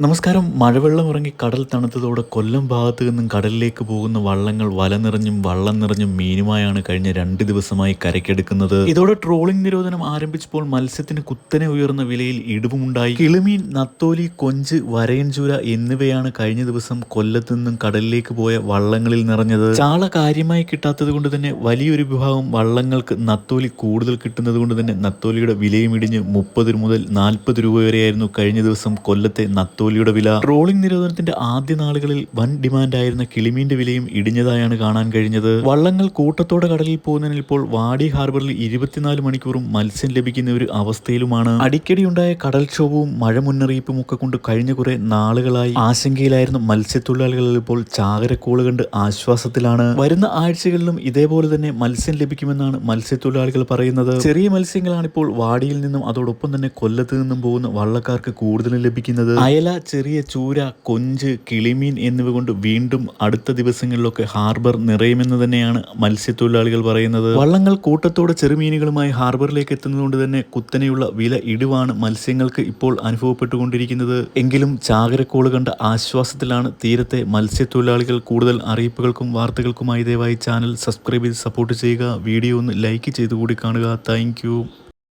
നമസ്കാരം. മഴവെള്ളം ഇറങ്ങി കടൽ തണുത്തതോടെ കൊല്ലം ഭാഗത്തു നിന്നും കടലിലേക്ക് പോകുന്ന വള്ളങ്ങൾ വല നിറഞ്ഞും വള്ളം നിറഞ്ഞും മീനുമായാണ് കഴിഞ്ഞ 2 ദിവസമായി കരയ്ക്കെടുക്കുന്നത്. ഇതോടെ ട്രോളിംഗ് നിരോധനം ആരംഭിച്ചപ്പോൾ മത്സ്യത്തിന് കുത്തനെ ഉയർന്ന വിലയിൽ ഇടിവുമുണ്ടായി. കിളിമീൻ, നത്തോലി, കൊഞ്ച്, വരയൻചൂര എന്നിവയാണ് കഴിഞ്ഞ ദിവസം കൊല്ലത്തു നിന്നും കടലിലേക്ക് പോയ വള്ളങ്ങളിൽ നിറഞ്ഞത്. ചാള കാര്യമായി കിട്ടാത്തത് കൊണ്ട് തന്നെ വലിയൊരു വിഭാഗം വള്ളങ്ങൾക്ക് നത്തോലി കൂടുതൽ കിട്ടുന്നത് കൊണ്ട് തന്നെ നത്തോലിയുടെ വിലയും ഇടിഞ്ഞ് 30 മുതൽ 40 രൂപ വരെയായിരുന്നു കഴിഞ്ഞ ദിവസം കൊല്ലത്തെ നത്തോലിയുടെ വില. ട്രോളിംഗ് നിരോധനത്തിന്റെ ആദ്യ നാളുകളിൽ വൻ ഡിമാൻഡായിരുന്ന കിളിമീന്റെ വിലയും ഇടിഞ്ഞതായാണ് കാണാൻ കഴിഞ്ഞത്. വള്ളങ്ങൾ കൂട്ടത്തോടെ കടലിൽ പോകുന്നതിന് ഇപ്പോൾ വാടി ഹാർബറിൽ 24 മണിക്കൂറും മത്സ്യം ലഭിക്കുന്ന ഒരു അവസ്ഥയിലുമാണ്. അടിക്കടി ഉണ്ടായ കടൽക്ഷോഭവും മഴ മുന്നറിയിപ്പും ഒക്കെ കൊണ്ട് കഴിഞ്ഞ കുറെ നാളുകളായി ആശങ്കയിലായിരുന്ന മത്സ്യത്തൊഴിലാളികൾ ഇപ്പോൾ ചാകരക്കോള് കണ്ട് ആശ്വാസത്തിലാണ്. വരുന്ന ആഴ്ചകളിലും ഇതേപോലെ തന്നെ മത്സ്യം ലഭിക്കുമെന്നാണ് മത്സ്യത്തൊഴിലാളികൾ പറയുന്നത്. ചെറിയ മത്സ്യങ്ങളാണ് ഇപ്പോൾ വാടിയിൽ നിന്നും അതോടൊപ്പം തന്നെ കൊല്ലത്ത് നിന്നും പോകുന്ന വള്ളക്കാർക്ക് കൂടുതലും ലഭിക്കുന്നത്. അയല, ചെറിയ ചൂര, കൊഞ്ച്, കിളിമീൻ എന്നിവ കൊണ്ട് വീണ്ടും അടുത്ത ദിവസങ്ങളിലൊക്കെ ഹാർബർ നിറയുമെന്ന് തന്നെയാണ് മത്സ്യത്തൊഴിലാളികൾ പറയുന്നത്. വള്ളങ്ങൾ കൂട്ടത്തോടെ ചെറുമീനുകളുമായി ഹാർബറിലേക്ക് എത്തുന്നതുകൊണ്ട് തന്നെ കുത്തനെയുള്ള വില ഇടിവാണ് മത്സ്യങ്ങൾക്ക് ഇപ്പോൾ അനുഭവപ്പെട്ടുകൊണ്ടിരിക്കുന്നത്. എങ്കിലും ചാകരക്കോള് കണ്ട ആശ്വാസത്തിലാണ് തീരത്തെ മത്സ്യത്തൊഴിലാളികൾ. കൂടുതൽ അറിയിപ്പുകൾക്കും വാർത്തകൾക്കുമായി ദയവായി ചാനൽ സബ്സ്ക്രൈബ് ചെയ്ത് സപ്പോർട്ട് ചെയ്യുക. വീഡിയോ ഒന്ന് ലൈക്ക് ചെയ്തുകൂടി കാണുക. താങ്ക്